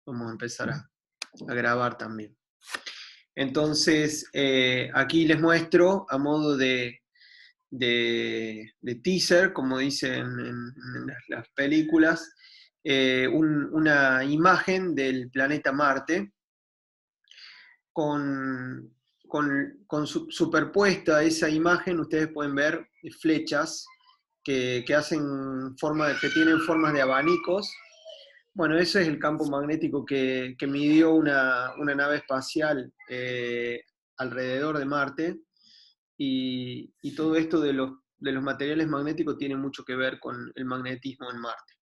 vamos a empezar a grabar también. Entonces, aquí les muestro a modo de teaser, como dicen en las películas, una imagen del planeta Marte con superpuesta a esa imagen. Ustedes pueden ver flechas que que tienen formas de abanicos. Bueno, ese es el campo magnético que midió una nave espacial alrededor de Marte, y todo esto de los materiales magnéticos tiene mucho que ver con el magnetismo en Marte.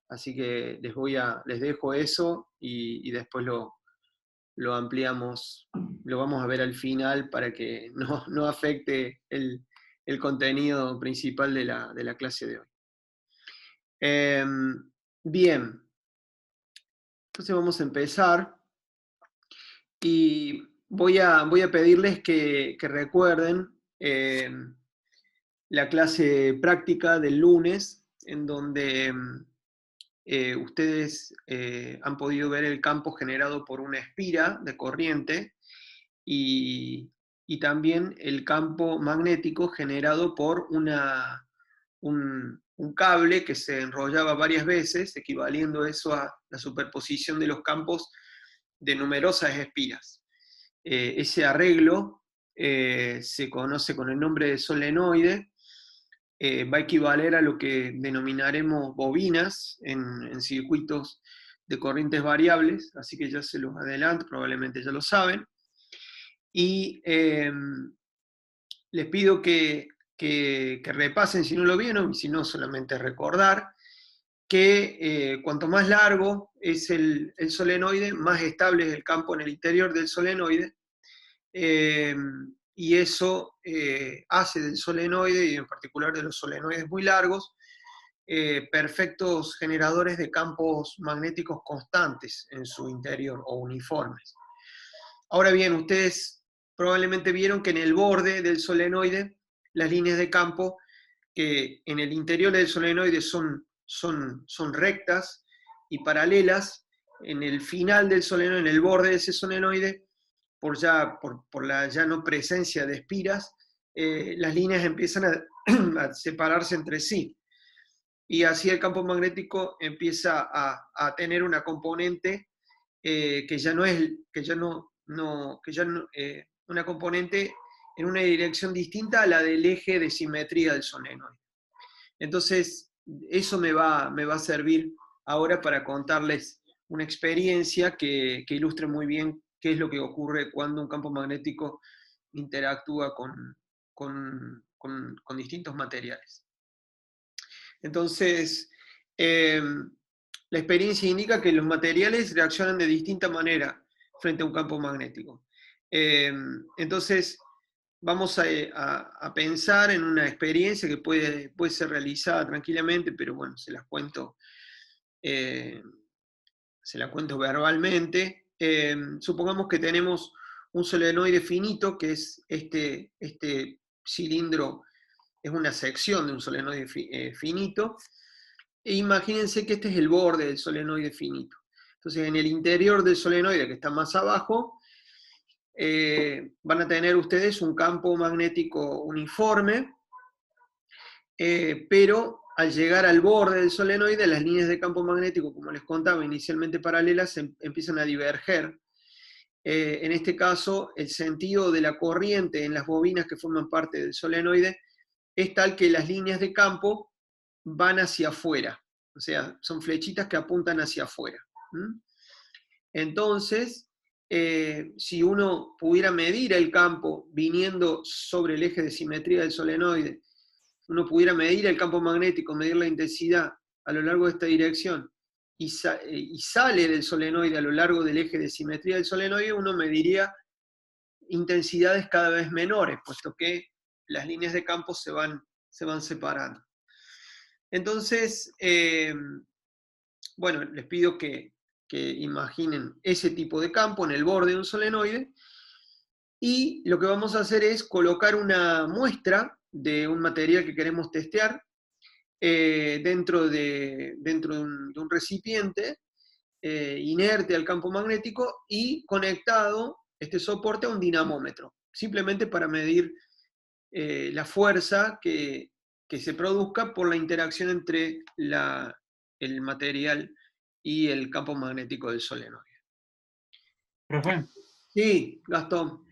Así que les dejo eso, y después lo ampliamos, lo vamos a ver al final para que no afecte el contenido principal de la clase de hoy. Bien, entonces vamos a empezar, y voy a pedirles que recuerden la clase práctica del lunes, en donde ustedes han podido ver el campo generado por una espira de corriente, y también el campo magnético generado por un cable que se enrollaba varias veces, equivaliendo eso a la superposición de los campos de numerosas espiras. Ese arreglo se conoce con el nombre de solenoide. Va a equivaler a lo que denominaremos bobinas en circuitos de corrientes variables, así que ya se los adelanto, probablemente ya lo saben. Y les pido que repasen si no lo vieron, si no, solamente recordar que cuanto más largo es el solenoide, más estable es el campo en el interior del solenoide, y eso hace del solenoide, y en particular de los solenoides muy largos, perfectos generadores de campos magnéticos constantes en su interior, o uniformes. Ahora bien, ustedes probablemente vieron que en el borde del solenoide, las líneas de campo que en el interior del solenoide son rectas y paralelas. En el final del solenoide, en el borde de ese solenoide, por la ya no presencia de espiras, las líneas empiezan a separarse entre sí. Y así el campo magnético empieza a tener una componente que ya no, una componente en una dirección distinta a la del eje de simetría del solenoide. Entonces, eso me va a servir ahora para contarles una experiencia que ilustre muy bien qué es lo que ocurre cuando un campo magnético interactúa con distintos materiales. Entonces, la experiencia indica que los materiales reaccionan de distinta manera frente a un campo magnético. Entonces, vamos a pensar en una experiencia que puede ser realizada tranquilamente, pero bueno, se la cuento verbalmente. Supongamos que tenemos un solenoide finito, que es este cilindro, es una sección de un solenoide finito, e imagínense que este es el borde del solenoide finito. Entonces, en el interior del solenoide, que está más abajo, van a tener ustedes un campo magnético uniforme, pero al llegar al borde del solenoide, las líneas de campo magnético, como les contaba, inicialmente paralelas, empiezan a diverger. En este caso, el sentido de la corriente en las bobinas que forman parte del solenoide es tal que las líneas de campo van hacia afuera, o sea, son flechitas que apuntan hacia afuera. Entonces, si uno pudiera medir el campo viniendo sobre el eje de simetría del solenoide, uno pudiera medir el campo magnético, medir la intensidad a lo largo de esta dirección, y sale del solenoide a lo largo del eje de simetría del solenoide, uno mediría intensidades cada vez menores, puesto que las líneas de campo se van separando. Entonces, bueno, les pido que imaginen ese tipo de campo en el borde de un solenoide, y lo que vamos a hacer es colocar una muestra de un material que queremos testear dentro de un recipiente, inerte al campo magnético y conectado este soporte a un dinamómetro, simplemente para medir la fuerza que se produzca por la interacción entre el material y el campo magnético del solenoide. Profe, Sí, Gastón.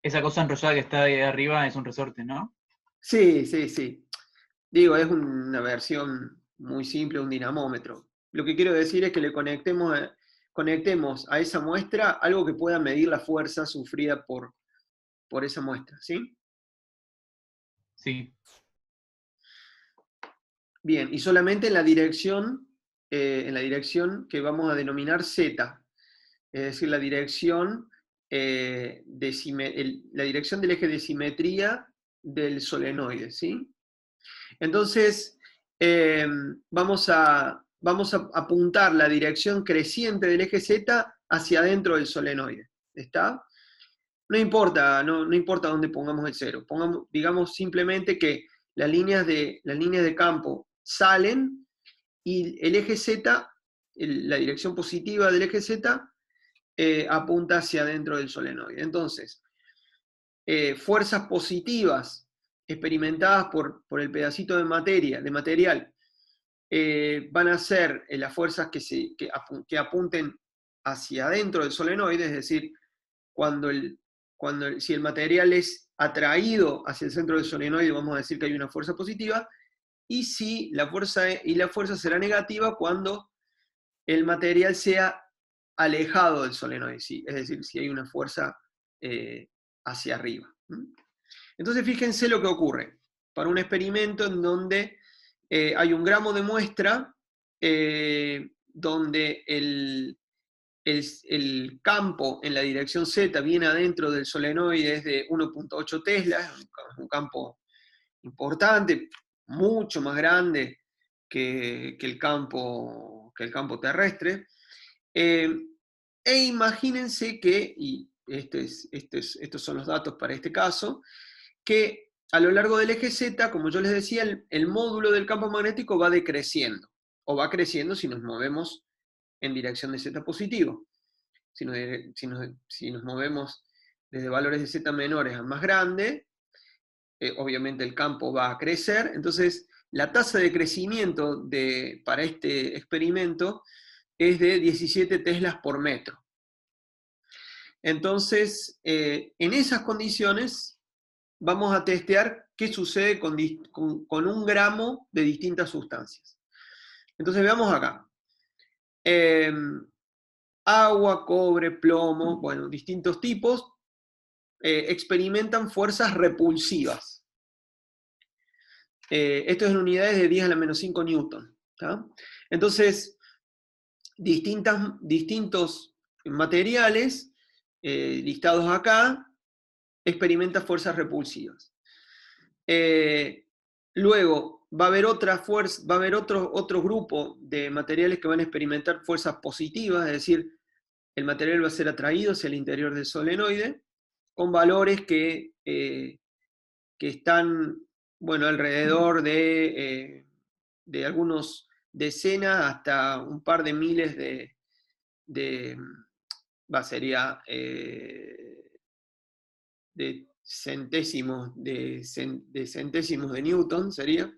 esa cosa enrollada que está ahí arriba es un resorte, ¿no? Sí, sí, sí. Digo, es una versión muy simple, un dinamómetro. Lo que quiero decir es que le conectemos a esa muestra algo que pueda medir la fuerza sufrida por esa muestra, ¿sí? Sí. Bien, y solamente en la dirección que vamos a denominar Z, es decir, la dirección, la dirección del eje de simetría del solenoide, ¿sí? Entonces, vamos a apuntar la dirección creciente del eje Z hacia adentro del solenoide, ¿está? No importa, no importa dónde pongamos el cero, digamos simplemente que las líneas de campo salen y el eje Z, la dirección positiva del eje Z, apunta hacia adentro del solenoide. Entonces, fuerzas positivas experimentadas por el pedacito de material, van a ser las fuerzas que apunten hacia adentro del solenoide, es decir, si el material es atraído hacia el centro del solenoide, vamos a decir que hay una fuerza positiva, y si la fuerza será negativa cuando el material sea alejado del solenoide, ¿sí? Es decir, si hay una fuerza hacia arriba. Entonces fíjense lo que ocurre para un experimento en donde hay un gramo de muestra donde el campo en la dirección Z viene adentro del solenoide es de 1.8 Tesla, es un campo importante, mucho más grande que el campo terrestre. E imagínense que, y estos son los datos para este caso, que a lo largo del eje Z, como yo les decía, el módulo del campo magnético va decreciendo, o va creciendo si nos movemos en dirección de Z positivo. Si nos movemos desde valores de Z menores a más grande, obviamente el campo va a crecer. Entonces, la tasa de crecimiento para este experimento es de 17 teslas por metro. Entonces, en esas condiciones, vamos a testear qué sucede con un gramo de distintas sustancias. Entonces, veamos acá. Agua, cobre, plomo, bueno, distintos tipos, experimentan fuerzas repulsivas. Esto es en unidades de 10 a la menos 5 newton. ¿tá? Entonces, distintos materiales listados acá experimentan fuerzas repulsivas. Luego, va a haber otro grupo de materiales que van a experimentar fuerzas positivas, es decir, el material va a ser atraído hacia el interior del solenoide, con valores que están, bueno, alrededor de algunos decenas hasta un par de miles sería de centésimos de Newton, sería,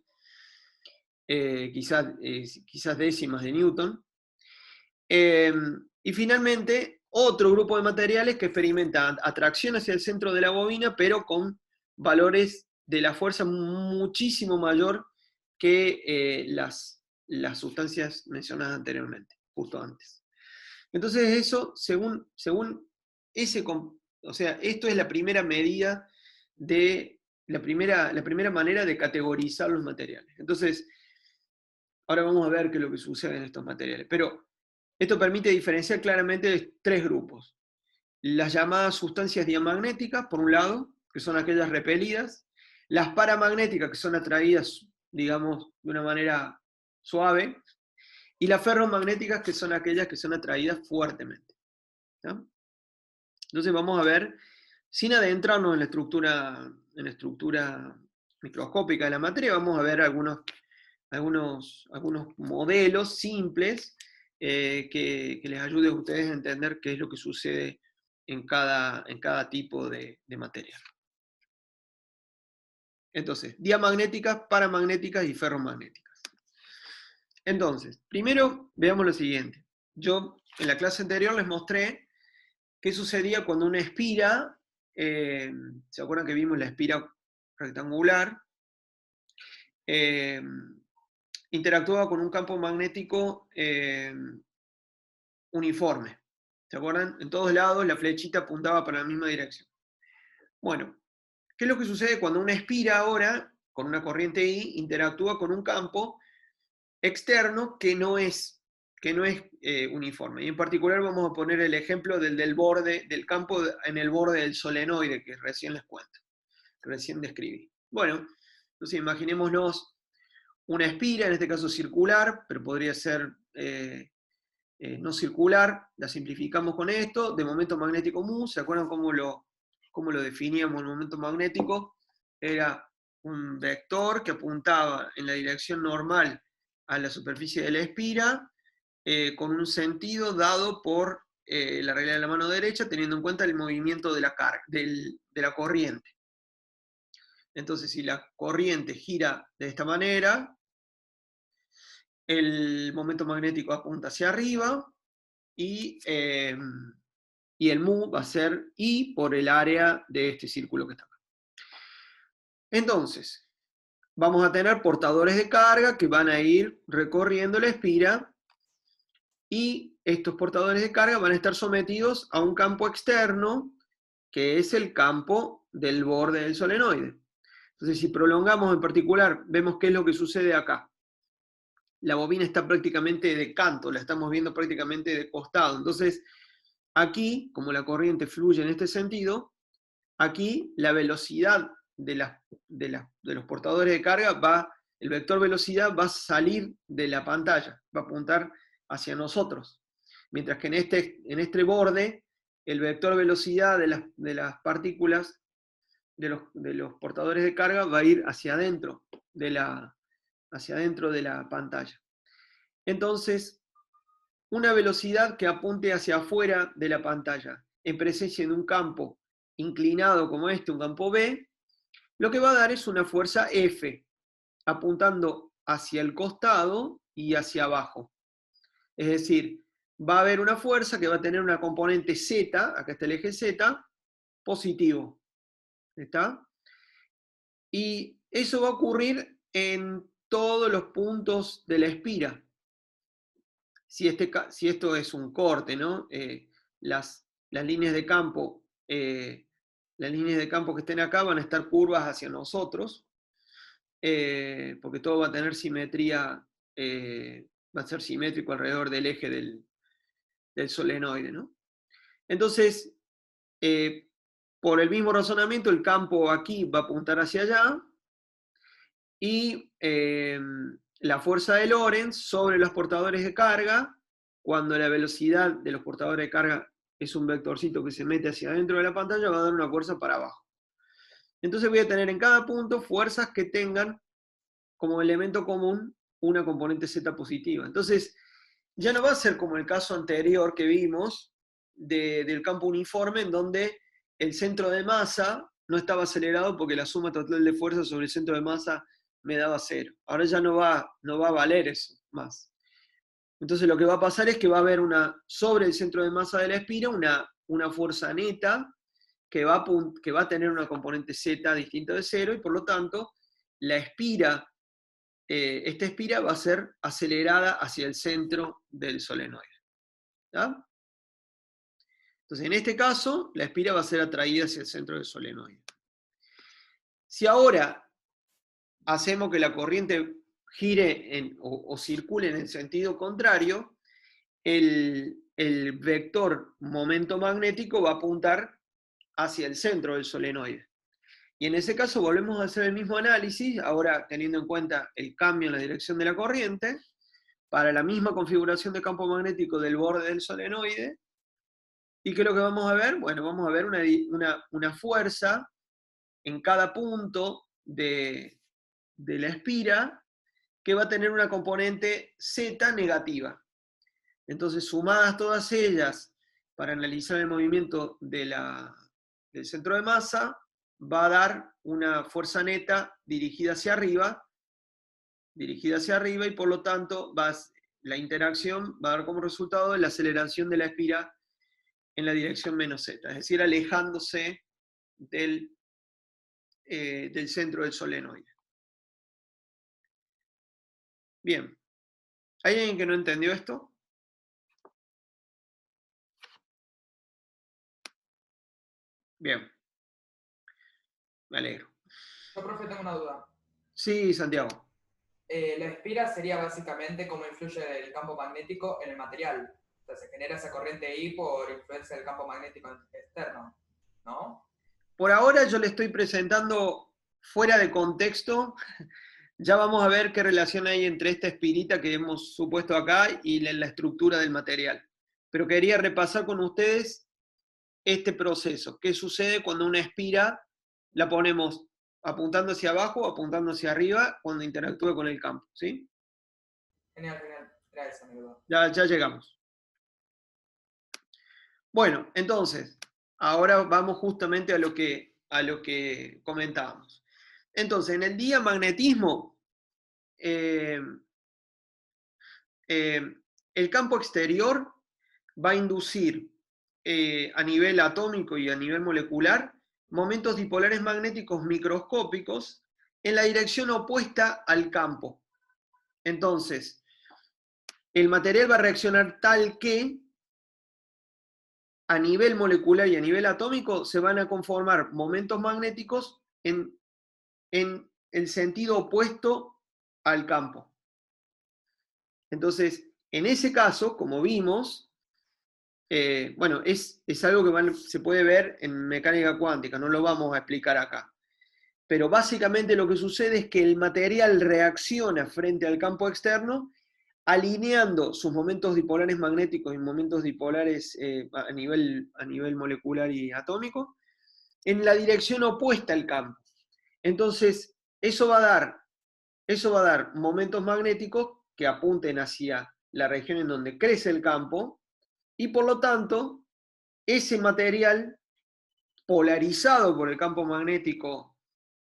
quizás décimas de Newton. Y finalmente, otro grupo de materiales que experimentan atracción hacia el centro de la bobina, pero con valores de la fuerza muchísimo mayor que las sustancias mencionadas anteriormente, justo antes. Entonces eso, según ese, o sea, esto es la primera medida la primera manera de categorizar los materiales. Entonces, ahora vamos a ver qué es lo que sucede en estos materiales. Pero esto permite diferenciar claramente de tres grupos. Las llamadas sustancias diamagnéticas, por un lado, que son aquellas repelidas. Las paramagnéticas, que son atraídas, digamos, de una manera suave. Y las ferromagnéticas, que son aquellas que son atraídas fuertemente. ¿tá? Entonces vamos a ver, sin adentrarnos en la estructura microscópica de la materia, vamos a ver algunos modelos simples que les ayude a ustedes a entender qué es lo que sucede en cada tipo de material. Entonces, diamagnéticas, paramagnéticas y ferromagnéticas. Entonces, primero veamos lo siguiente. Yo en la clase anterior les mostré qué sucedía cuando una espira, ¿se acuerdan que vimos la espira rectangular? Interactuaba con un campo magnético uniforme. ¿Se acuerdan? En todos lados la flechita apuntaba para la misma dirección. Bueno, ¿qué es lo que sucede cuando una espira ahora, con una corriente I, interactúa con un campo externo que no es uniforme? Y en particular vamos a poner el ejemplo del borde, del campo en el borde del solenoide que recién les cuento, que recién describí. Bueno, entonces imaginémonos una espira, en este caso circular, pero podría ser no circular, la simplificamos con esto, de momento magnético mu. ¿Se acuerdan cómo lo definíamos el momento magnético? Era un vector que apuntaba en la dirección normal a la superficie de la espira, con un sentido dado por la regla de la mano derecha, teniendo en cuenta el movimiento de la corriente. Entonces, si la corriente gira de esta manera, el momento magnético apunta hacia arriba, y el mu va a ser I por el área de este círculo que está acá. Entonces, vamos a tener portadores de carga que van a ir recorriendo la espira, y estos portadores de carga van a estar sometidos a un campo externo, que es el campo del borde del solenoide. Entonces, si prolongamos en particular, vemos qué es lo que sucede acá. La bobina está prácticamente de canto, la estamos viendo prácticamente de costado. Entonces, aquí, como la corriente fluye en este sentido, aquí la velocidad de los portadores de carga el vector velocidad va a salir de la pantalla, va a apuntar hacia nosotros. Mientras que en este borde, el vector velocidad de las partículas, de los portadores de carga, va a ir hacia adentro de la pantalla. Entonces, una velocidad que apunte hacia afuera de la pantalla, en presencia de un campo inclinado como este, un campo B, lo que va a dar es una fuerza F, apuntando hacia el costado y hacia abajo. Es decir, va a haber una fuerza que va a tener una componente Z, acá está el eje Z, positivo. ¿Está? Y eso va a ocurrir en todos los puntos de la espira. Si esto es un corte, ¿no? Las líneas de campo, las líneas de campo que estén acá van a estar curvas hacia nosotros, porque todo va a tener simetría, va a ser simétrico alrededor del eje del solenoide, ¿no? Entonces, por el mismo razonamiento, el campo aquí va a apuntar hacia allá, y la fuerza de Lorentz sobre los portadores de carga, cuando la velocidad de los portadores de carga es un vectorcito que se mete hacia adentro de la pantalla, va a dar una fuerza para abajo. Entonces voy a tener en cada punto fuerzas que tengan como elemento común una componente Z positiva. Entonces, ya no va a ser como el caso anterior que vimos del campo uniforme, en donde el centro de masa no estaba acelerado porque la suma total de fuerzas sobre el centro de masa me daba 0. Ahora ya no va a valer eso más. Entonces lo que va a pasar es que va a haber sobre el centro de masa de la espira una fuerza neta que va a tener una componente Z distinta de 0, y por lo tanto la espira, esta espira va a ser acelerada hacia el centro del solenoide. ¿Está? Entonces en este caso la espira va a ser atraída hacia el centro del solenoide. Si ahora hacemos que la corriente gire o circule en el sentido contrario, el vector momento magnético va a apuntar hacia el centro del solenoide. Y en ese caso volvemos a hacer el mismo análisis, ahora teniendo en cuenta el cambio en la dirección de la corriente, para la misma configuración de campo magnético del borde del solenoide. ¿Y qué es lo que vamos a ver? Bueno, vamos a ver una fuerza en cada punto de la espira, que va a tener una componente Z negativa. Entonces, sumadas todas ellas para analizar el movimiento del centro de masa, va a dar una fuerza neta dirigida hacia arriba, y por lo tanto la interacción va a dar como resultado la aceleración de la espira en la dirección menos z, es decir, alejándose del centro del solenoide. Bien, ¿hay alguien que no entendió esto? Bien, me alegro. Yo, profe, tengo una duda. Sí, Santiago. La espira sería básicamente cómo influye el campo magnético en el material. O sea, se genera esa corriente I por influencia del campo magnético externo, ¿no? Por ahora yo le estoy presentando fuera de contexto. Ya vamos a ver qué relación hay entre esta espirita que hemos supuesto acá y la estructura del material. Pero quería repasar con ustedes este proceso. ¿Qué sucede cuando una espira la ponemos apuntando hacia abajo o apuntando hacia arriba cuando interactúa con el campo? ¿Sí? Genial, genial. Era eso, mi duda. Ya llegamos. Bueno, entonces, ahora vamos justamente a lo que comentábamos. Entonces, en el diamagnetismo, el campo exterior va a inducir a nivel atómico y a nivel molecular momentos dipolares magnéticos microscópicos en la dirección opuesta al campo. Entonces, el material va a reaccionar tal que a nivel molecular y a nivel atómico se van a conformar momentos magnéticos en el sentido opuesto al campo. Entonces, en ese caso, como vimos, bueno, es algo que se puede ver en mecánica cuántica, no lo vamos a explicar acá. Pero básicamente lo que sucede es que el material reacciona frente al campo externo, alineando sus momentos dipolares magnéticos y momentos dipolares a nivel molecular y atómico, en la dirección opuesta al campo. Entonces, eso va a dar momentos magnéticos que apunten hacia la región en donde crece el campo, y por lo tanto, ese material polarizado por el campo magnético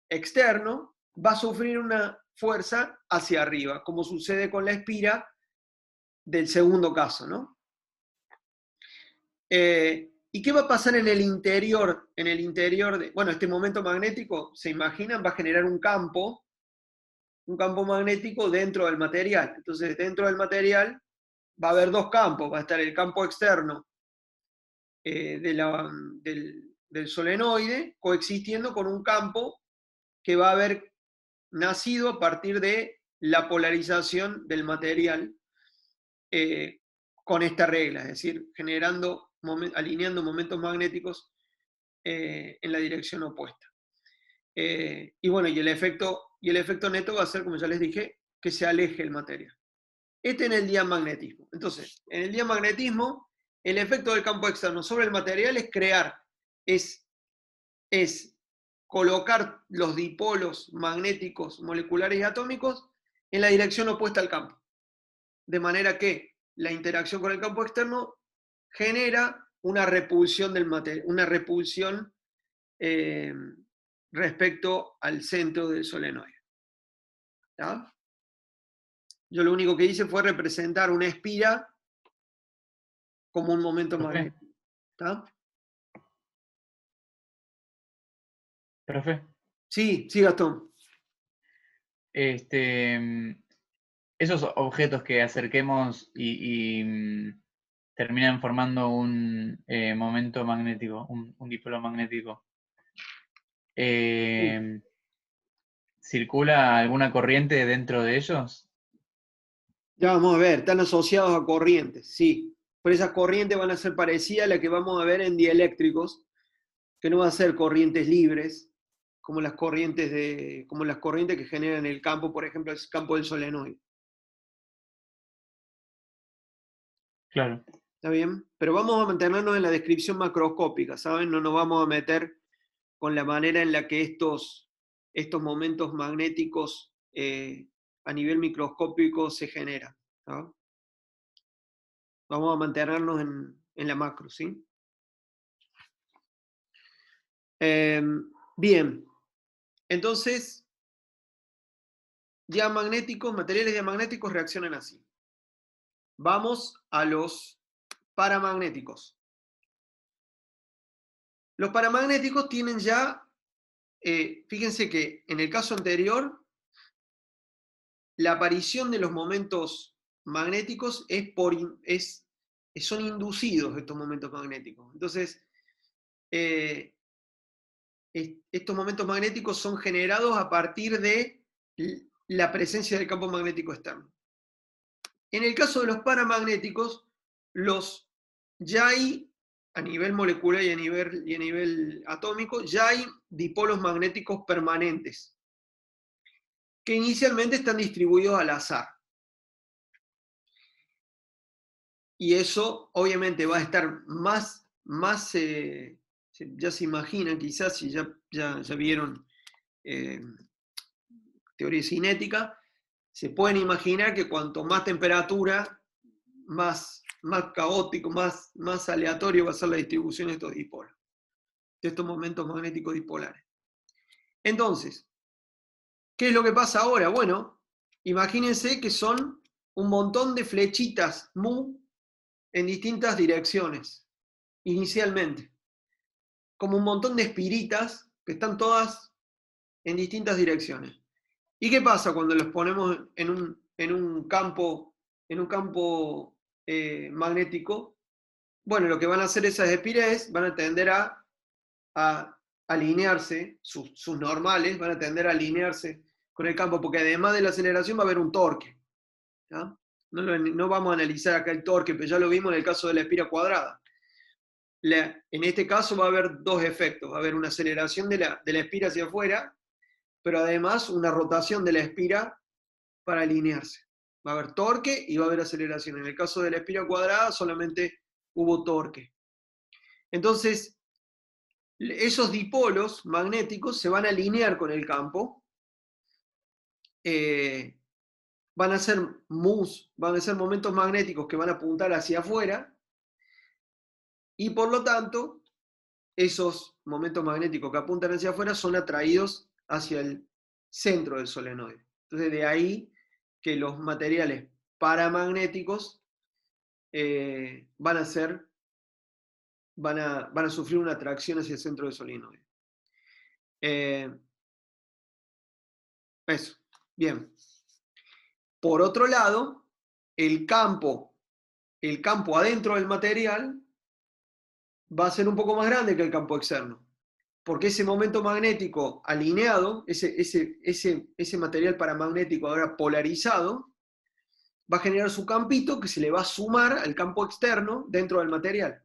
externo va a sufrir una fuerza hacia arriba, como sucede con la espira del segundo caso, ¿no? ¿Y qué va a pasar en el interior? Bueno, este momento magnético, ¿se imaginan? Va a generar un campo magnético dentro del material. Entonces, dentro del material va a haber dos campos. Va a estar el campo externo del solenoide coexistiendo con un campo que va a haber nacido a partir de la polarización del material con esta regla, es decir, alineando momentos magnéticos en la dirección opuesta. Y bueno, y el efecto neto va a ser, como ya les dije, que se aleje el material. Este en el diamagnetismo. Entonces, en el diamagnetismo, el efecto del campo externo sobre el material es colocar los dipolos magnéticos moleculares y atómicos en la dirección opuesta al campo. De manera que la interacción con el campo externo genera una repulsión del material, una repulsión respecto al centro del solenoide. ¿Está? Yo lo único que hice fue representar una espira como un momento magnético. ¿Está? Profe, Sí, Gastón. Esos objetos que acerquemos y terminan formando un momento magnético, un dipolo magnético. ¿Circula alguna corriente dentro de ellos? Ya vamos a ver, están asociados a corrientes, sí. Pero esas corrientes van a ser parecidas a las que vamos a ver en dieléctricos, que no van a ser corrientes libres, como las corrientes que generan el campo, por ejemplo, el campo del solenoide. Claro. ¿Está bien? Pero vamos a mantenernos en la descripción macroscópica, ¿saben? No nos vamos a meter con la manera en la que estos momentos magnéticos a nivel microscópico se generan, ¿no? Vamos a mantenernos en la macro, ¿sí? Bien, entonces, diamagnéticos, materiales diamagnéticos reaccionan así. Vamos a los paramagnéticos. Los paramagnéticos tienen ya, fíjense que en el caso anterior, la aparición de los momentos magnéticos son inducidos estos momentos magnéticos. Entonces, estos momentos magnéticos son generados a partir de la presencia del campo magnético externo. En el caso de los paramagnéticos, ya hay, a nivel molecular y a nivel atómico, ya hay dipolos magnéticos permanentes, que inicialmente están distribuidos al azar. Y eso obviamente va a estar más ya se imaginan quizás, si ya vieron teoría cinética, se pueden imaginar que cuanto más temperatura, más caótico, más aleatorio va a ser la distribución de estos dipolos, de estos momentos magnéticos dipolares. Entonces, ¿qué es lo que pasa ahora? Bueno, imagínense que son un montón de flechitas mu en distintas direcciones, inicialmente. Como un montón de espiritas que están todas en distintas direcciones. ¿Y qué pasa cuando los ponemos en un campo magnético? Bueno, lo que van a hacer esas espiras van a tender a alinearse, sus normales van a tender a alinearse con el campo, porque además de la aceleración va a haber un torque. ¿Ya? No vamos a analizar acá el torque, pero ya lo vimos en el caso de la espira cuadrada. En este caso va a haber dos efectos. Va a haber una aceleración de la espira hacia afuera, pero además una rotación de la espira para alinearse. Va a haber torque y va a haber aceleración. En el caso de la espira cuadrada solamente hubo torque. Entonces, esos dipolos magnéticos se van a alinear con el campo. Van a ser momentos magnéticos que van a apuntar hacia afuera. Y por lo tanto, esos momentos magnéticos que apuntan hacia afuera son atraídos hacia el centro del solenoide. Entonces, de ahí que los materiales paramagnéticos van a sufrir una atracción hacia el centro del solenoide. Eso. Bien. Por otro lado, el campo adentro del material va a ser un poco más grande que el campo externo, porque ese momento magnético alineado, ese material paramagnético ahora polarizado, va a generar su campito que se le va a sumar al campo externo dentro del material.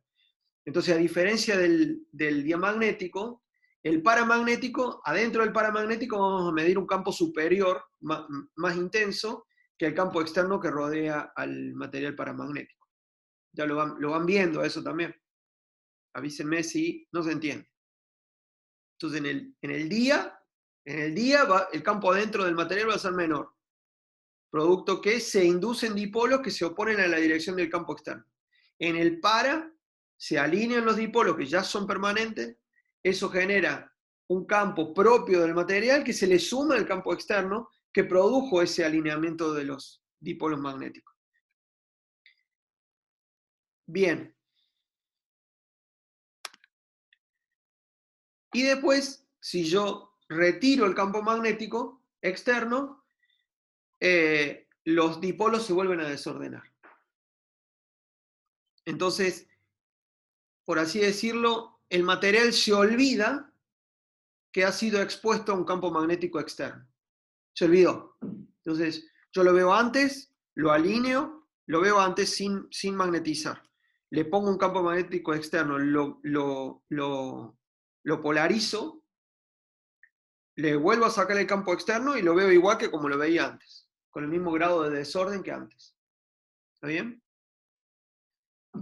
Entonces, a diferencia del diamagnético, el paramagnético, adentro del paramagnético vamos a medir un campo superior, más intenso, que el campo externo que rodea al material paramagnético. Ya lo van viendo eso también. Avísenme si no se entiende. Entonces, en el día el campo adentro del material va a ser menor, producto que se inducen dipolos que se oponen a la dirección del campo externo. En el se alinean los dipolos que ya son permanentes, eso genera un campo propio del material que se le suma al campo externo que produjo ese alineamiento de los dipolos magnéticos. Bien. Y después, si yo retiro el campo magnético externo, los dipolos se vuelven a desordenar. Entonces, por así decirlo, el material se olvida que ha sido expuesto a un campo magnético externo. Se olvidó. Entonces, yo lo veo antes, lo alineo, lo veo antes sin magnetizar. Le pongo un campo magnético externo, lo polarizo, le vuelvo a sacar el campo externo y lo veo igual que como lo veía antes, con el mismo grado de desorden que antes. ¿Está bien?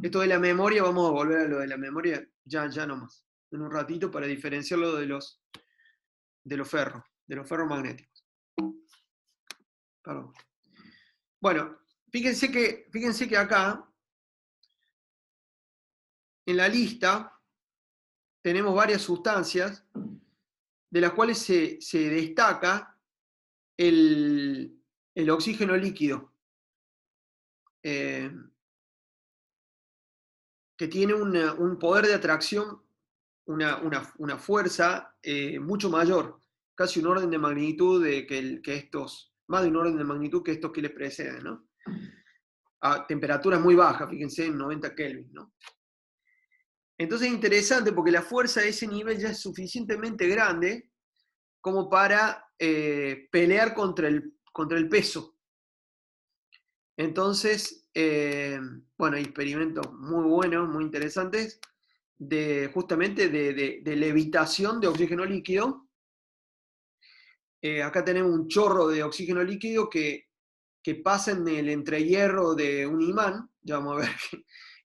Esto de la memoria, vamos a volver a lo de la memoria ya nomás, en un ratito, para diferenciarlo de los ferromagnéticos. Perdón. Bueno, fíjense que acá en la lista tenemos varias sustancias de las cuales se destaca el oxígeno líquido, que tiene un poder de atracción, una fuerza mucho mayor, casi un orden de magnitud que estos, más de un orden de magnitud que estos que les preceden, ¿no? A temperaturas muy bajas, fíjense, en 90 Kelvin, ¿no? Entonces es interesante porque la fuerza de ese nivel ya es suficientemente grande como para pelear contra el peso. Entonces, bueno, hay experimentos muy buenos, muy interesantes, justamente de levitación de oxígeno líquido. Acá tenemos un chorro de oxígeno líquido que pasa en el entrehierro de un imán. Ya vamos a ver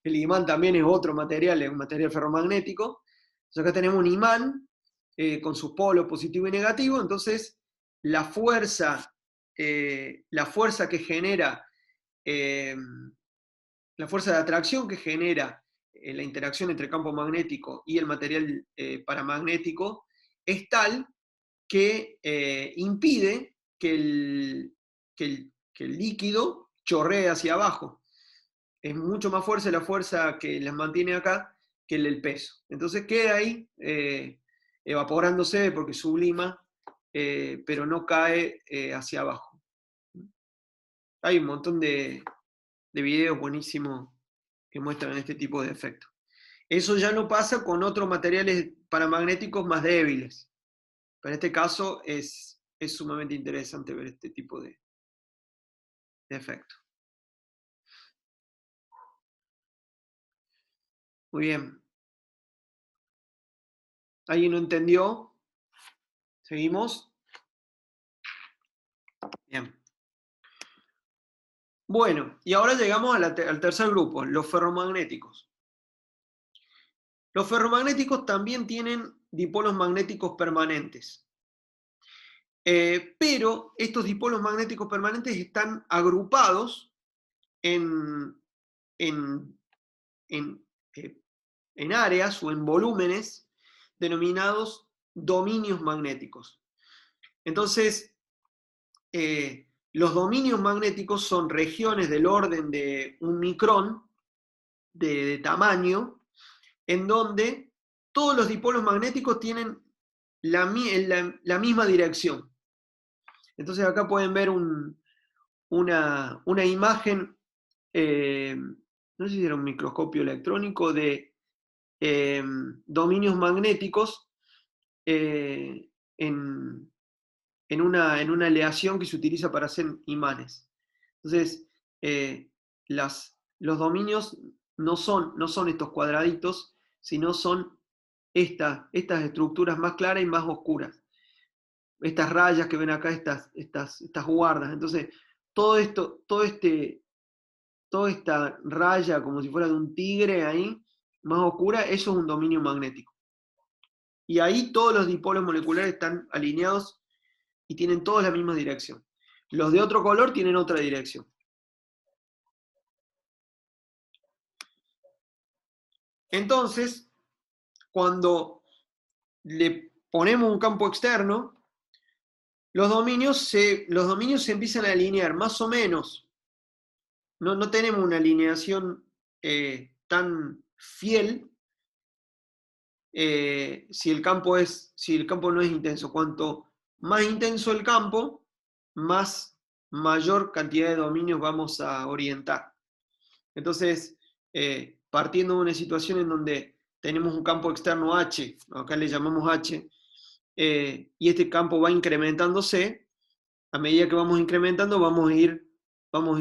que el imán también es otro material, es un material ferromagnético. Entonces acá tenemos un imán con sus polos positivo y negativo. Entonces la fuerza que genera, la fuerza de atracción que genera la interacción entre el campo magnético y el material paramagnético es tal que impide que el líquido chorree hacia abajo. Es mucho más fuerte la fuerza que las mantiene acá que el peso. Entonces queda ahí evaporándose porque sublima, pero no cae hacia abajo. Hay un montón de videos buenísimos que muestran este tipo de efectos. Eso ya no pasa con otros materiales paramagnéticos más débiles. Pero en este caso es sumamente interesante ver este tipo de efecto. Muy bien. ¿Alguien lo entendió? ¿Seguimos? Bien. Bueno, y ahora llegamos al tercer grupo, los ferromagnéticos. Los ferromagnéticos también tienen dipolos magnéticos permanentes. Pero estos dipolos magnéticos permanentes están agrupados en áreas o en volúmenes denominados dominios magnéticos. Entonces, los dominios magnéticos son regiones del orden de un micrón de tamaño, en donde todos los dipolos magnéticos tienen la misma dirección. Entonces acá pueden ver una imagen, no sé si era un microscopio electrónico, de dominios magnéticos en una aleación que se utiliza para hacer imanes. Entonces, los dominios no son estos cuadraditos, sino son estas estructuras más claras y más oscuras. Estas rayas que ven acá, estas guardas. Entonces, toda esta raya como si fuera de un tigre ahí, más oscura, eso es un dominio magnético. Y ahí todos los dipolos moleculares están alineados y tienen todos la misma dirección. Los de otro color tienen otra dirección. Entonces, cuando le ponemos un campo externo, los dominios se empiezan a alinear más o menos. No tenemos una alineación tan fiel si el campo no es intenso. Cuanto más intenso el campo, mayor cantidad de dominios vamos a orientar. Entonces, partiendo de una situación en donde tenemos un campo externo H, acá le llamamos H, y este campo va incrementándose, a medida que vamos incrementando vamos a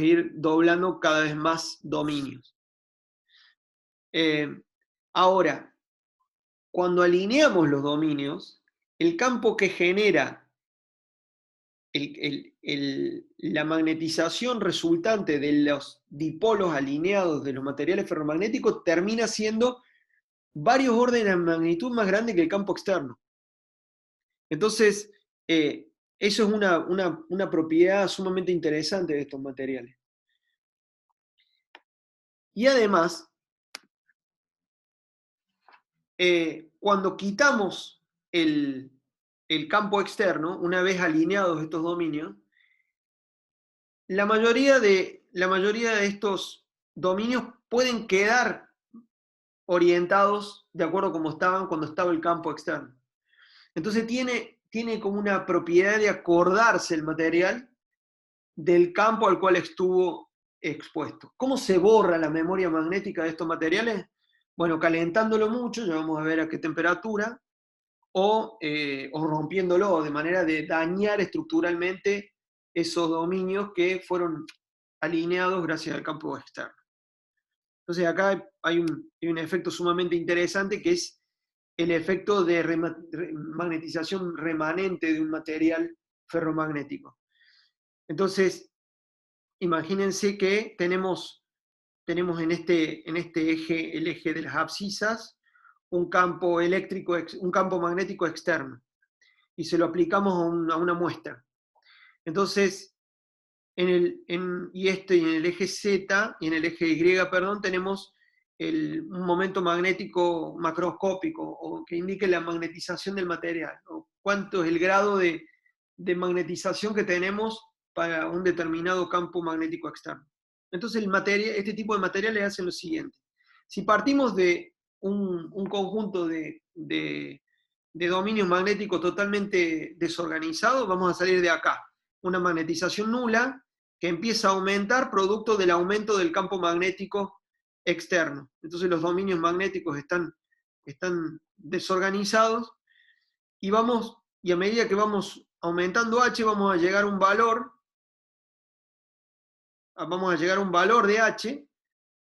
ir doblando cada vez más dominios. Ahora, cuando alineamos los dominios, el campo que genera la magnetización resultante de los dipolos alineados de los materiales ferromagnéticos termina siendo varios órdenes de magnitud más grande que el campo externo. Entonces, eso es una propiedad sumamente interesante de estos materiales. Y además, cuando quitamos el campo externo, una vez alineados estos dominios, la mayoría de estos dominios pueden quedar orientados de acuerdo a como estaban cuando estaba el campo externo. Entonces tiene como una propiedad de acordarse el material del campo al cual estuvo expuesto. ¿Cómo se borra la memoria magnética de estos materiales? Bueno, calentándolo mucho, ya vamos a ver a qué temperatura, o rompiéndolo, de manera de dañar estructuralmente esos dominios que fueron alineados gracias al campo externo. Entonces acá hay un efecto sumamente interesante, que es el efecto de magnetización remanente de un material ferromagnético. Entonces, imagínense que tenemos en este eje, el eje de las abscisas, un campo eléctrico, un campo magnético externo, y se lo aplicamos a una muestra. Entonces, en el eje Z y en el eje Y, perdón, tenemos un momento magnético macroscópico, o que indique la magnetización del material, o cuánto es el grado de magnetización que tenemos para un determinado campo magnético externo. Entonces este tipo de materiales hacen lo siguiente. Si partimos de un conjunto de dominios magnéticos totalmente desorganizados, vamos a salir de acá. Una magnetización nula que empieza a aumentar producto del aumento del campo magnético externo. Entonces los dominios magnéticos están desorganizados, y a medida que vamos aumentando H, vamos a llegar a un valor de H,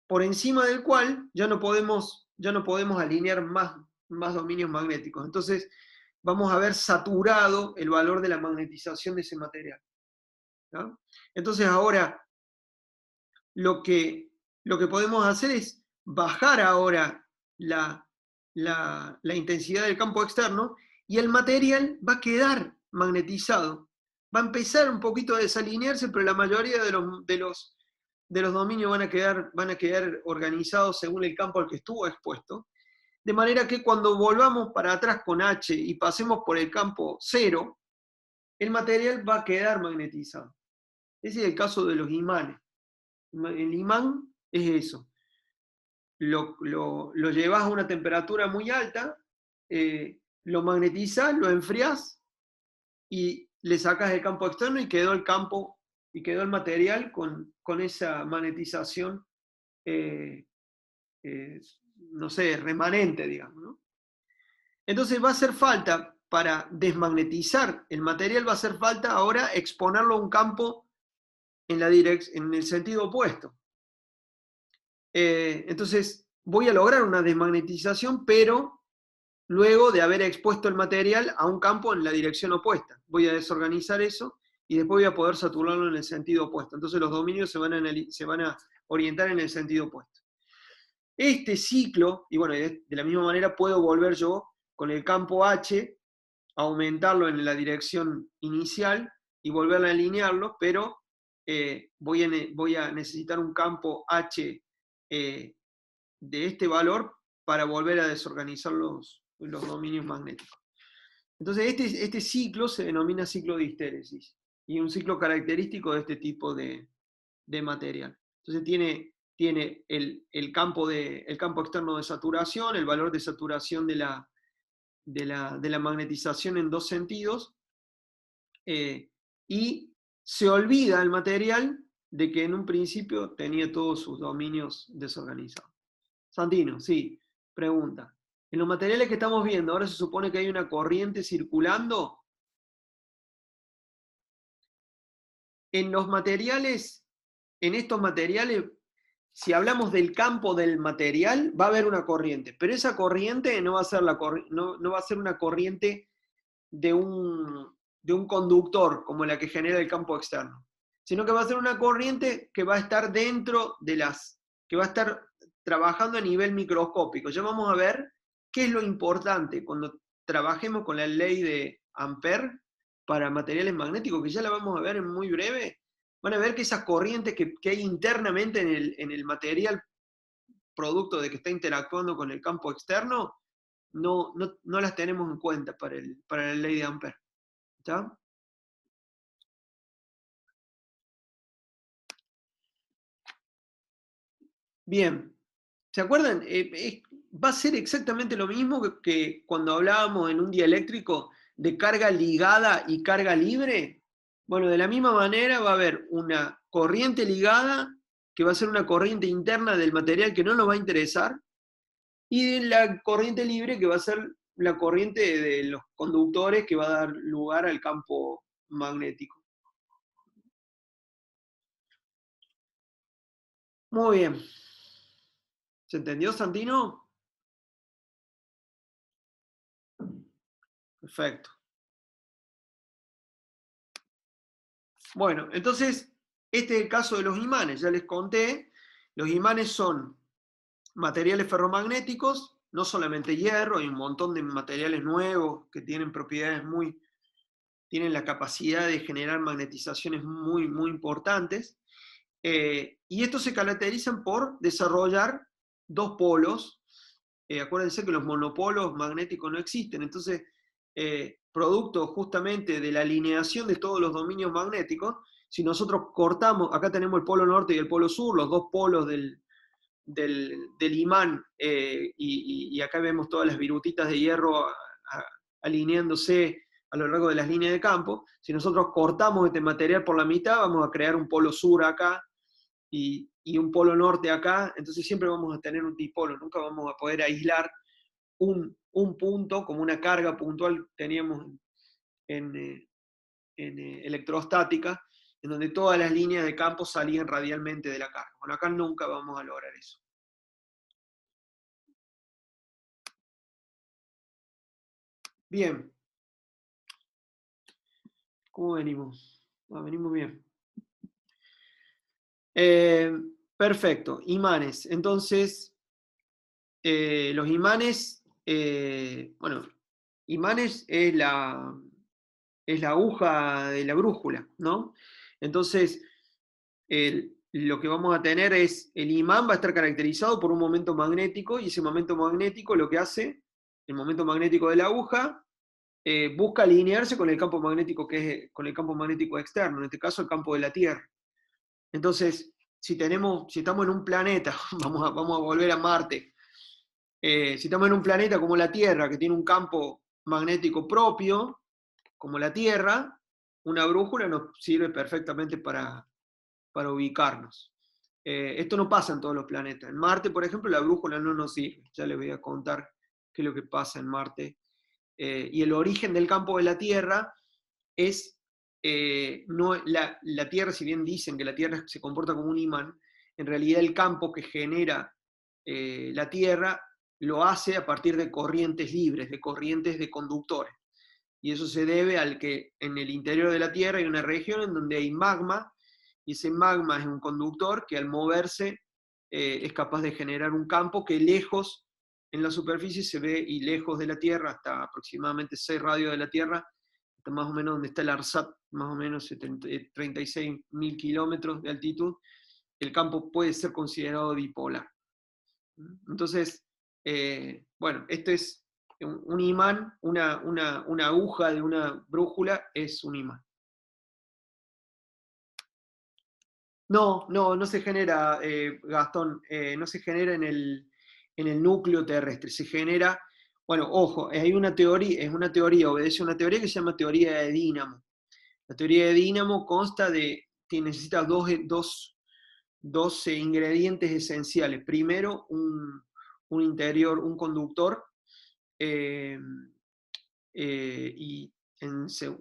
por encima del cual ya no podemos alinear más dominios magnéticos. Entonces vamos a haber saturado el valor de la magnetización de ese material, ¿no? Entonces ahora lo que podemos hacer es bajar ahora la intensidad del campo externo, y el material va a quedar magnetizado. Va a empezar un poquito a desalinearse, pero la mayoría de los dominios van a quedar organizados según el campo al que estuvo expuesto. De manera que cuando volvamos para atrás con H y pasemos por el campo 0, el material va a quedar magnetizado. Ese es el caso de los imanes. El imán es eso. Lo llevas a una temperatura muy alta, lo magnetizas, lo enfrías y le sacas el campo externo, y quedó el material con esa magnetización, no sé, remanente, digamos, ¿no? Entonces va a hacer falta, para desmagnetizar el material, va a hacer falta ahora exponerlo a un campo en el sentido opuesto. Entonces voy a lograr una desmagnetización, pero luego de haber expuesto el material a un campo en la dirección opuesta. Voy a desorganizar eso y después voy a poder saturarlo en el sentido opuesto. Entonces los dominios se van a orientar en el sentido opuesto. Este ciclo, y bueno, de la misma manera puedo volver yo con el campo H, aumentarlo en la dirección inicial y volver a alinearlo, pero voy a necesitar un campo H de este valor para volver a desorganizar los dominios magnéticos. Entonces este ciclo se denomina ciclo de histéresis, y un ciclo característico de este tipo de material. Entonces tiene el campo externo de saturación, el valor de saturación de la magnetización en dos sentidos, y se olvida el material de que en un principio tenía todos sus dominios desorganizados. Santino, sí, pregunta. En los materiales que estamos viendo, ahora se supone que hay una corriente circulando. En estos materiales, si hablamos del campo del material, va a haber una corriente, pero esa corriente no va a ser una corriente de un conductor, como la que genera el campo externo, sino que va a ser una corriente que va a estar que va a estar trabajando a nivel microscópico. Ya vamos a ver qué es lo importante cuando trabajemos con la ley de Ampère para materiales magnéticos, que ya la vamos a ver en muy breve. Van a ver que esas corrientes que hay internamente en el material, producto de que está interactuando con el campo externo, no las tenemos en cuenta para la ley de Ampère. ¿Está? Bien, ¿se acuerdan? Va a ser exactamente lo mismo que cuando hablábamos en un dieléctrico de carga ligada y carga libre. Bueno, de la misma manera va a haber una corriente ligada, que va a ser una corriente interna del material que no nos va a interesar, y la corriente libre, que va a ser la corriente de los conductores que va a dar lugar al campo magnético. Muy bien. ¿Se entendió, Santino? Perfecto. Bueno, entonces, este es el caso de los imanes. Ya les conté, los imanes son materiales ferromagnéticos, no solamente hierro, hay un montón de materiales nuevos que tienen propiedades tienen la capacidad de generar magnetizaciones muy, muy importantes. Y estos se caracterizan por desarrollar dos polos. Acuérdense que los monopolos magnéticos no existen, entonces, producto justamente de la alineación de todos los dominios magnéticos, si nosotros cortamos, acá tenemos el polo norte y el polo sur, los dos polos del imán, y acá vemos todas las virutitas de hierro alineándose a lo largo de las líneas de campo. Si nosotros cortamos este material por la mitad, vamos a crear un polo sur acá y un polo norte acá, entonces siempre vamos a tener un dipolo, nunca vamos a poder aislar un punto como una carga puntual que teníamos en electrostática, en donde todas las líneas de campo salían radialmente de la carga. Bueno, acá nunca vamos a lograr eso. Bien. ¿Cómo venimos? Venimos bien. Perfecto, imanes. Entonces, los imanes, bueno, imanes es la aguja de la brújula, ¿no? Entonces, lo que vamos a tener es, el imán va a estar caracterizado por un momento magnético, y ese momento magnético lo que hace, el momento magnético de la aguja, busca alinearse con el campo magnético con el campo magnético externo, en este caso el campo de la Tierra. Entonces, si estamos en un planeta, vamos a volver a Marte, si estamos en un planeta como la Tierra, que tiene un campo magnético propio, como la Tierra, una brújula nos sirve perfectamente para ubicarnos. Esto no pasa en todos los planetas. En Marte, por ejemplo, la brújula no nos sirve. Ya les voy a contar qué es lo que pasa en Marte. Y el origen del campo de la Tierra es, no, la Tierra, si bien dicen que la Tierra se comporta como un imán, en realidad el campo que genera la Tierra lo hace a partir de corrientes libres, de corrientes de conductores. Y eso se debe al que en el interior de la Tierra hay una región en donde hay magma, y ese magma es un conductor que al moverse es capaz de generar un campo que lejos en la superficie se ve, y lejos de la Tierra, hasta aproximadamente 6 radios de la Tierra, hasta más o menos donde está el ARSAT, más o menos 36.000 kilómetros de altitud, el campo puede ser considerado dipolar. Entonces, bueno, esto es un imán, una aguja de una brújula es un imán. No se genera, Gastón, no se genera en el núcleo terrestre, se genera, bueno, ojo, hay una teoría, obedece a una teoría que se llama teoría de Dínamo. La teoría de Dínamo consta de que necesitas dos ingredientes esenciales. Primero, un interior, un conductor,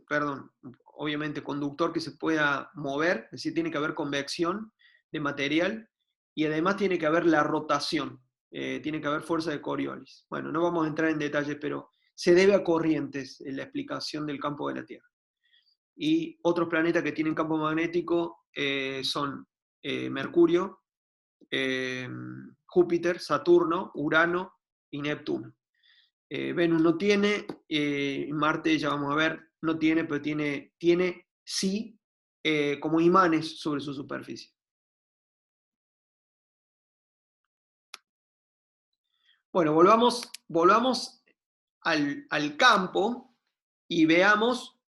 perdón, obviamente conductor que se pueda mover, es decir, tiene que haber convección de material, y además tiene que haber la rotación, tiene que haber fuerza de Coriolis. Bueno, no vamos a entrar en detalles, pero se debe a corrientes en la explicación del campo de la Tierra. Y otros planetas que tienen campo magnético son Mercurio, Júpiter, Saturno, Urano y Neptuno. Venus no tiene, Marte, ya vamos a ver, no tiene, pero tiene sí como imanes sobre su superficie. Bueno, volvamos al campo y veamos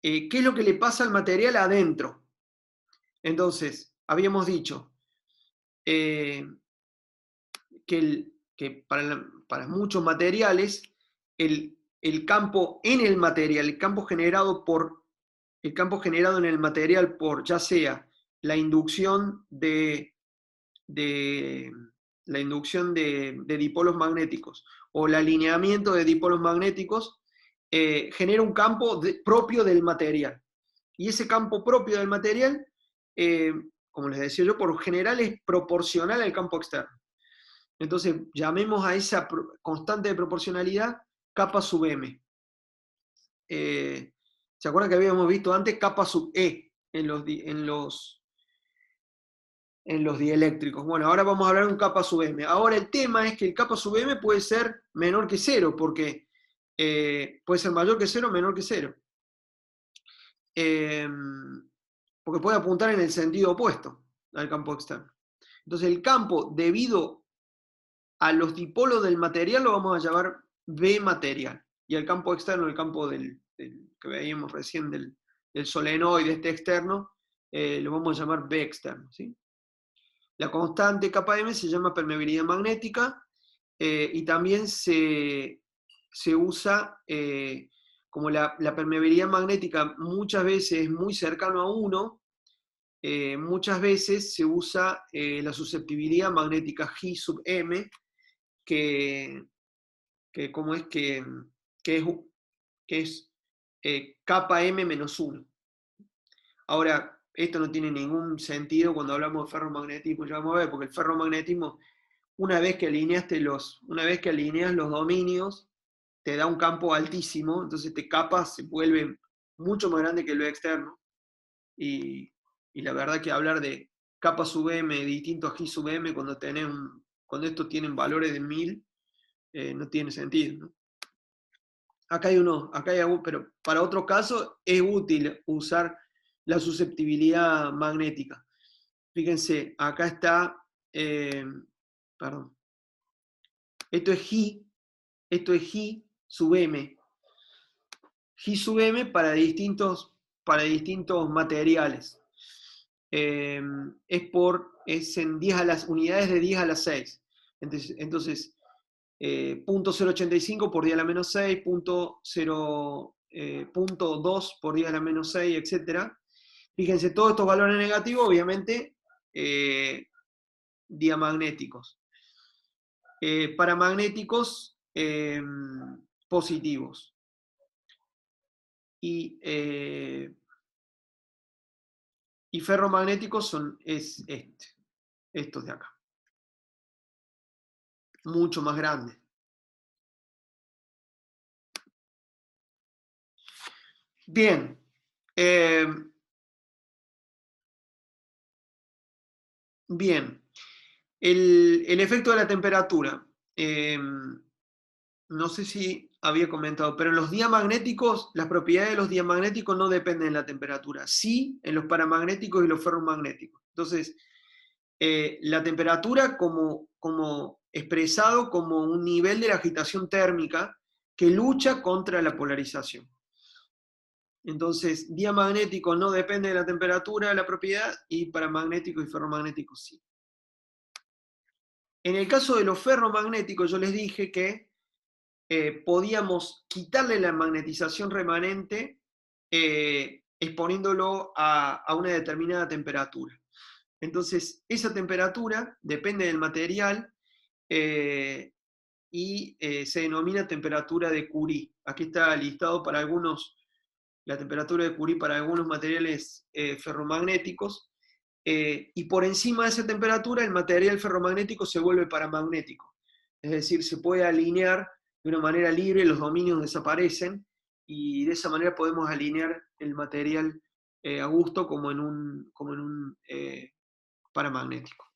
qué es lo que le pasa al material adentro. Entonces, habíamos dicho que para muchos materiales, el campo en el material, el campo generado en el material por ya sea la inducción de dipolos magnéticos o el alineamiento de dipolos magnéticos, genera un campo propio del material. Y ese campo propio del material, como les decía yo, por lo general es proporcional al campo externo. Entonces, llamemos a esa constante de proporcionalidad kappa sub m. ¿Se acuerdan que habíamos visto antes kappa sub e en los dieléctricos? Bueno, ahora vamos a hablar de un kappa sub m. Ahora el tema es que el kappa sub m puede ser menor que 0, porque puede ser mayor que 0 o menor que 0. Porque puede apuntar en el sentido opuesto al campo externo. Entonces el campo, debido a los dipolos del material, lo vamos a llamar B material. Y el campo externo, el campo que veíamos recién del solenoide este externo, lo vamos a llamar B externo, ¿sí? La constante kappa m se llama permeabilidad magnética, y también se usa como la permeabilidad magnética muchas veces es muy cercano a 1, muchas veces se usa la susceptibilidad magnética G sub m, que es kappa m menos 1. Ahora, esto no tiene ningún sentido cuando hablamos de ferromagnetismo, ya vamos a ver, porque el ferromagnetismo, una vez que alineas los dominios, te da un campo altísimo, entonces este kappa se vuelve mucho más grande que lo externo, y la verdad que hablar de kappa sub m distinto a G sub m cuando estos tienen valores de 1000, no tiene sentido, ¿no? Acá hay algo, pero para otro caso es útil usar la susceptibilidad magnética. Fíjense, acá está, perdón, esto es G sub m. G sub m para distintos materiales. Es en 10 a las unidades de 10 a la 6. Entonces 0.085 por 10 a la menos 6, 0.2 por 10 a la menos 6, etc. Fíjense, todos estos valores negativos, obviamente, diamagnéticos. Paramagnéticos, positivos. Y ferromagnéticos es estos de acá. Mucho más grande. Bien. Bien. El efecto de la temperatura. No sé si había comentado, pero en los diamagnéticos, las propiedades de los diamagnéticos no dependen de la temperatura. Sí en los paramagnéticos y los ferromagnéticos. Entonces, la temperatura como expresado como un nivel de la agitación térmica que lucha contra la polarización. Entonces, diamagnético no depende de la temperatura de la propiedad, y paramagnético y ferromagnético sí. En el caso de los ferromagnéticos, yo les dije que podíamos quitarle la magnetización remanente exponiéndolo a una determinada temperatura. Entonces, esa temperatura depende del material y se denomina temperatura de Curie. Aquí está listado la temperatura de Curie para algunos materiales ferromagnéticos, y por encima de esa temperatura el material ferromagnético se vuelve paramagnético. Es decir, se puede alinear de una manera libre, los dominios desaparecen, y de esa manera podemos alinear el material a gusto como en un paramagnético.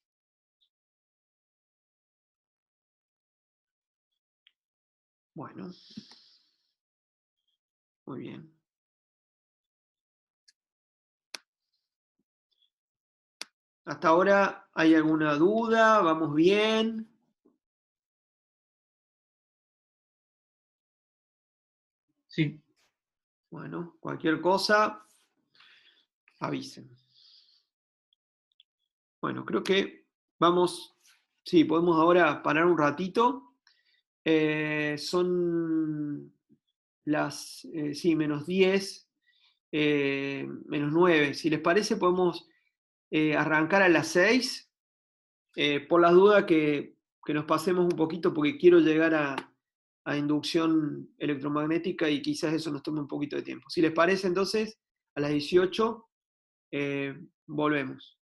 Bueno, muy bien. ¿Hasta ahora hay alguna duda? ¿Vamos bien? Sí. Bueno, cualquier cosa, avisen. Bueno, creo que vamos, sí, podemos ahora parar un ratito. Son las, sí, -10, -9. Si les parece, podemos arrancar a las 6, por las dudas que nos pasemos un poquito, porque quiero llegar a inducción electromagnética y quizás eso nos tome un poquito de tiempo. Si les parece, entonces, a las 18 volvemos.